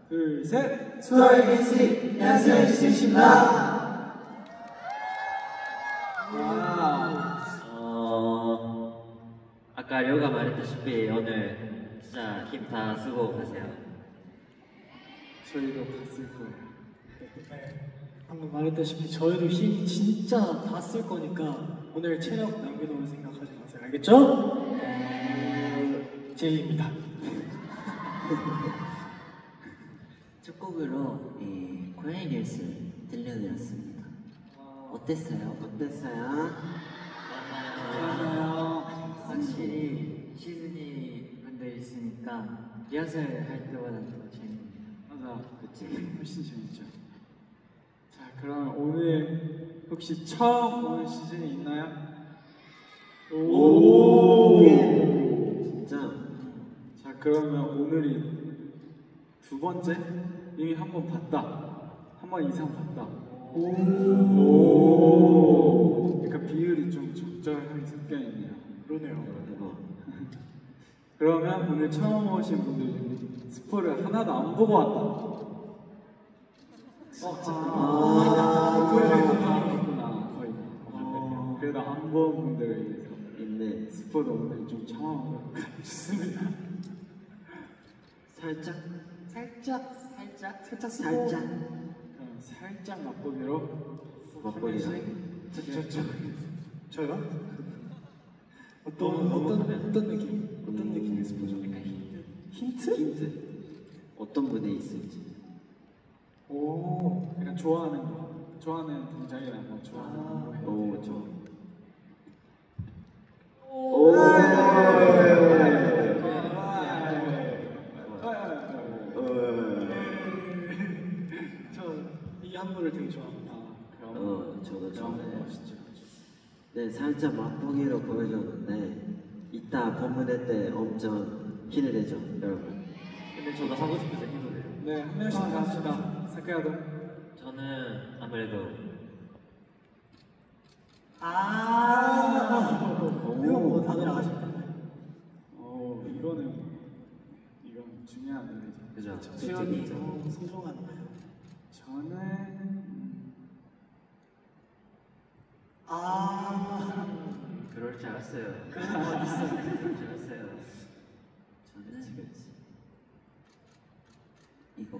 둘, 셋! 트와이스 안녕하세요, 시스입니다. 아까 려우가 말했다시피 오늘 진짜 힘 다 쓰고 가세요. 저희도 다 쓸 거예요. 네, 방금 말했다시피 저희도 힘 진짜 다 쓸 거니까 오늘 체력 남겨놓을 생각하지 마세요. 알겠죠? 제이입니다. 첫 곡으로 고양이 릴스 들려드렸습니다. 어땠어요? 좋아요. 확실히 시즈니 분들 있으니까 리허설 할 때보다 더 재밌네요. 맞아, 그치? 훨씬 재밌죠. 자, 그럼 오늘 혹시 처음 오는 시즌이 있나요? 오! 진짜? 자, 그러면 오늘이 두 번째? 이미 한 번 봤다. 한 번 이상 봤다. 오! 그러니까 비율이 좀 적절하게 섞여 있네요. 그러네요. 그러면 오늘 처음 오신 분들 중에 스포를 하나도 안 보고 왔다. 거의 다. 그래도 안 본 분들을 위해서 있네. 스포도 오늘 좀 참아보도록 하겠습니다. 살짝 그럼 살짝 맛보기로 맛보기로. 저요? 어떤 느낌? 어떤 느낌의 스포죠? 힌트? 어떤 분이 있을지. 오. 약간 좋아하는 동작이랑 뭐 좋아하는 거 해요. 오, 좋아. 이 안무를 되게 좋아합니다. 저도 좋아해요. 네, 살짝 맛보기로 보여줬는데 이따 본무대 때 엄청 기대되죠, 여러분. 근데 저도 하고 싶어서 해도 돼요. 네, 한 명씩 합시다. 사카야도. 저는 아무래도 이거 뭐 다들 아시나요? 이건 중요한 노래죠. 그죠? 수연이 소중한 거예요. 저는 그럴 줄 알았어요. 그런 거 있어요. 그럴 줄 알았어요. 저는 이거.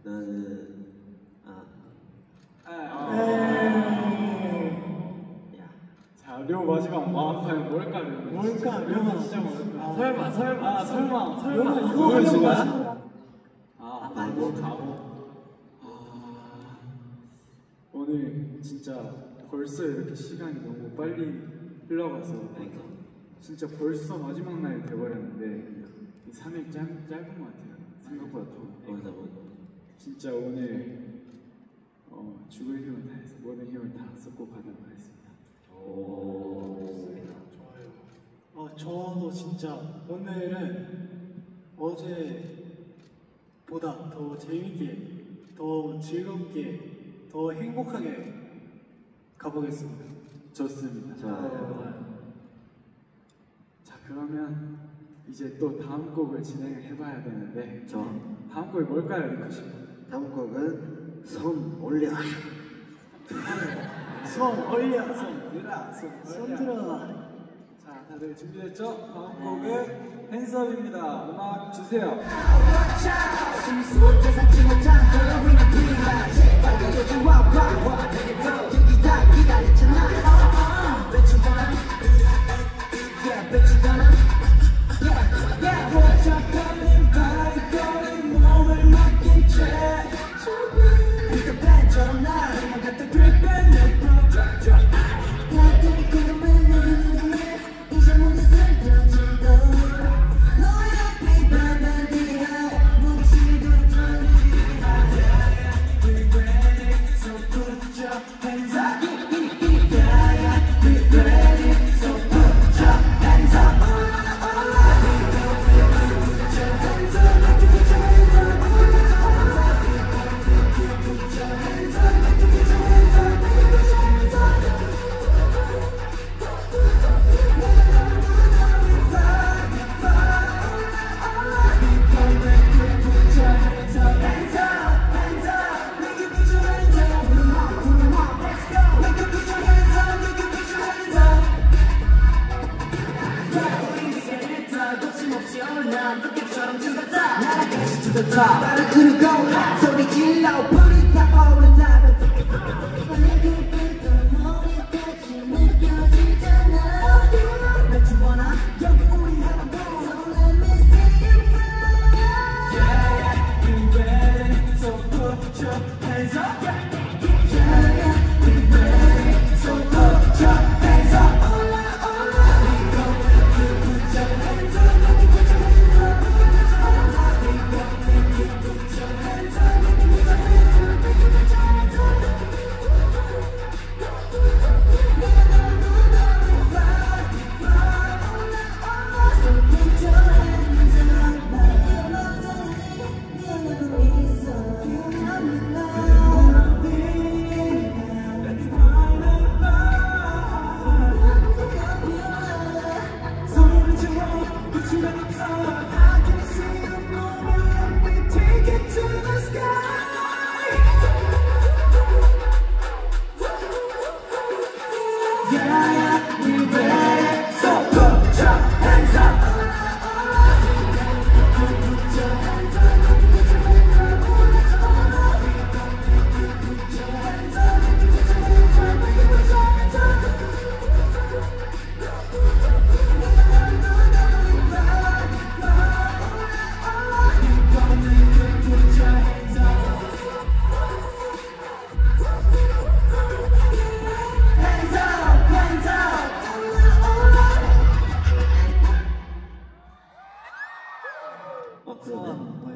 나는 야. 자, 료 마지막 과연 뭘까? 료마 진짜 뭘까? 설마. 료마 이거 뭐야, 하려고 지금? 하시는 거야? 가보. 오늘 진짜 벌써 이렇게 시간이 너무 빨리 흘러가서 진짜 벌써 마지막 날이 돼버렸는데 이 3일 짧은 것 같아요. 생각보다 더. 맞아. 진짜 오늘 죽을 힘을 다해서 모든 힘을 다 쏟고 가도록 하겠습니다. 좋습니다. 좋아요. 저도 진짜 오늘은 어제보다 더 재밌게, 더 즐겁게, 더 행복하게 가보겠습니다. 좋습니다. 좋아요. 자, 그러면 이제 또 다음 곡을 진행을 해봐야 되는데 저 다음 곡이 뭘까요, 리쿠씨? 다음 곡은 손 올려. 손 올려. 손 손 들어. 자, 다들 준비됐죠? 다음 곡은 핸즈업입니다. 음악 주세요.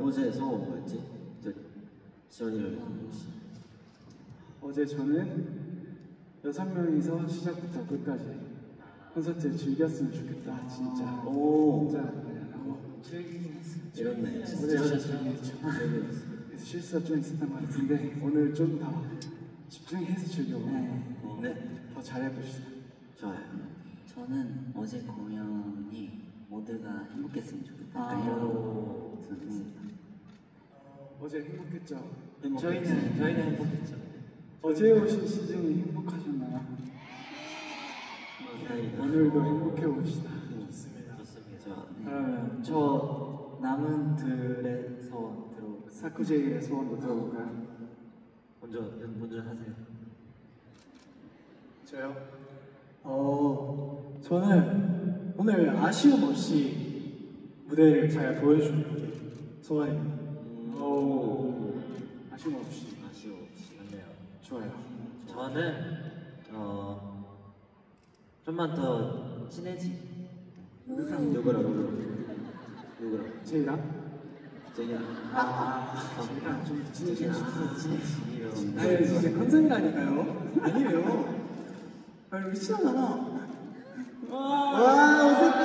어제 성우 뭐였지? 지원이랑 혹시? 어제 저는 6명이서 시작부터 끝까지 콘서트를 즐겼으면 좋겠다. 진짜 혼자 그냥 하고 즐기긴 했어요. 이렇네. 어제 진짜 즐겼죠. 그래서 실수가 좀 있었던 것 같은데 오늘 좀 더 집중해서 즐겨. 네. 더 잘해봅시다. 좋아요. 저는 어제 공연이 모두가 행복했으면 좋겠다. 아. 이런 생각했습니다. 어제 행복했죠? 저희는 행복했죠. 어제 오신 시즌이 행복하셨나요? 다행이다. 오늘도 행복해 봅시다. 좋습니다. 좋습니다. 그러면 저 남은 들의 소원 들어볼까요? 사쿠제이의 소원도 들어볼까요? 먼저 하세요. 저요? 저는 오늘 아쉬움 없이 무대를 잘 보여주는 게 소원입니다. 아쉬움 없이. 아쉬워 없이. 맞네요. 좋아요. 저는 좀만 더 친해지. 누구랑? 제이랑? 제이랑. 제이랑 좀 친해지고 싶어. 아니 이제 컨셉이라니까요. 아니에요. 아니 미친하잖아. 와 어떡해.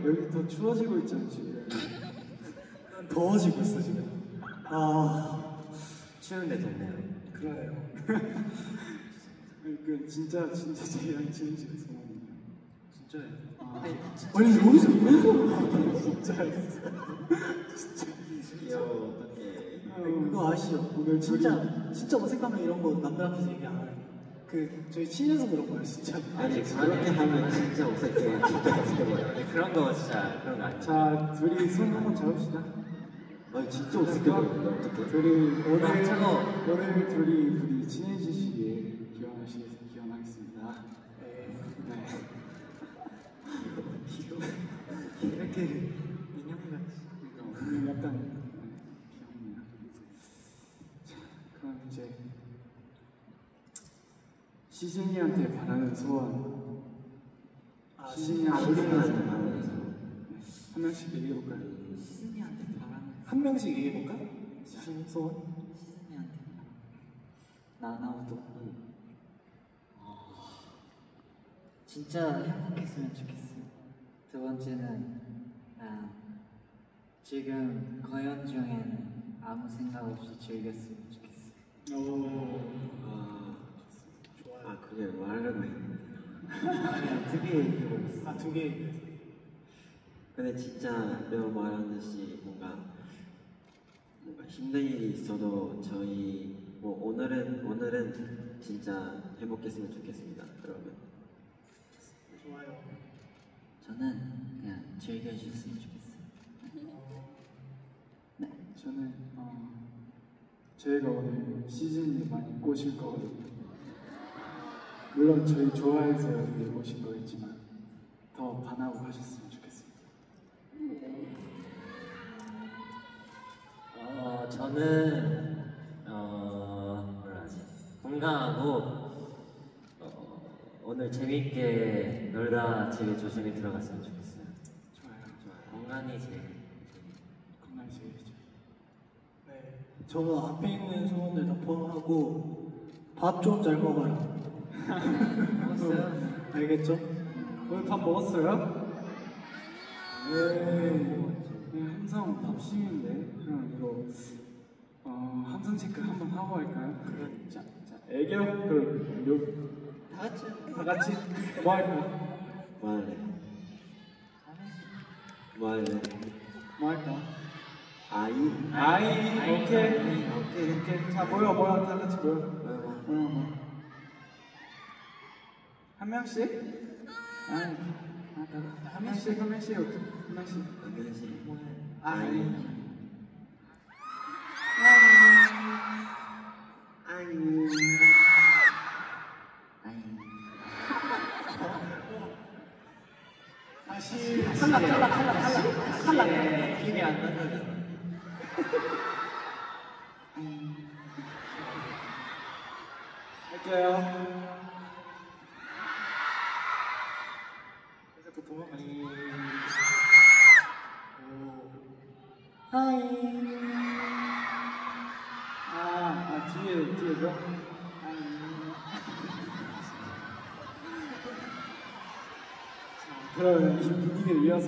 여기 더 추워지고 있잖아 지금. 더워지고 있어 지금. 아 추운데 덥네요. 그러네요. 그 진짜 제이랑 친해지고 소원이에요. 진짜예요. 아니 여기서 왜 그러나? 진짜. 귀여워 어떡해. 그거 아시죠? 오늘 진짜 어색하면 이런 거 남들 앞에서 얘기 안 해요. 그 저희 친해서 그런 거예요 진짜. 아니 그렇게 하면 진짜 어색해. 진짜 어색해 보여. 근데 그런 거 진짜 그런 거 아니죠. 자 둘이 손 한번 잡읍시다. 아니 진짜 어색해 보여. 어떡해. 둘이 오늘 차가워. 오늘 둘이 부디 친해지시길 기원하겠습니다. 네. 네. 이렇게 인형같이. 그러니까 오늘 약간 귀엽네요. 자, 그럼 이제 시즌이한테 바라는 소원. 시즌이한테 바라는 소원. 한 명씩 얘기해볼까요? 시즌이한테 바라는 한 명씩 얘기해 볼까? 소원. 시즌이한테 나부터. 진짜 행복했으면 좋겠어. 두 번째는 지금 공연 중에는 아무 생각 없이 즐겼으면 좋겠어. 아 그게 말하려고 했는데. 두개 얘기하고 있어. 아두 개. 근데 진짜 내가 말한 듯이 뭔가 힘든 일이 있어도 저희 뭐 오늘은 진짜 행복했으면 좋겠습니다. 그러면 좋아요. 저는 그냥 즐겨주셨으면 좋겠어요. 네. 저는 저희가 오늘 시즌이 많이 꼬실 거거든요. 물론 저희 좋아해서 여기 오신 거겠지만 더 반하고 가셨으면 좋겠습니다. 저는 뭐라 하지? 건강하고 오늘 재밌게 놀다 집에 조심히 들어갔으면 좋겠어요. 좋아요. 건강이 제일. 건강히 제일이죠. 네. 저는 앞에 있는 소원들 다 포함하고 밥 좀 잘 먹어라. 먹었어요? 알겠죠? 오늘 밥 먹었어요? 네, 항상 밥심인데 그럼 이거 함성 체크 한번 하고 할까요? 자, 애교 그럼 다 같이. 다 같이 뭐 할까요? 뭐 할래? 뭐 할까? 아이? 오케이. 자 모여 다 같이 모여. 한 명씩? 한 명씩. 다시 탈락. 힘이 안 나잖아. 할게요. 자꾸 도망가시. 뒤에죠? 그러면 이 분위기를 이어서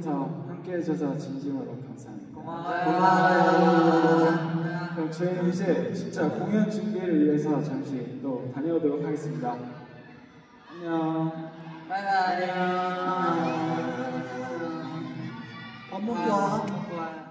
오늘부터 함께 해줘서 진심으로 감사합니다. 고마워요. 그럼 저희는 이제 진짜 공연 준비를 위해서 잠시 또 다녀오도록 하겠습니다. 안녕. 바이바이. 밥 먹고 와. 고마워요.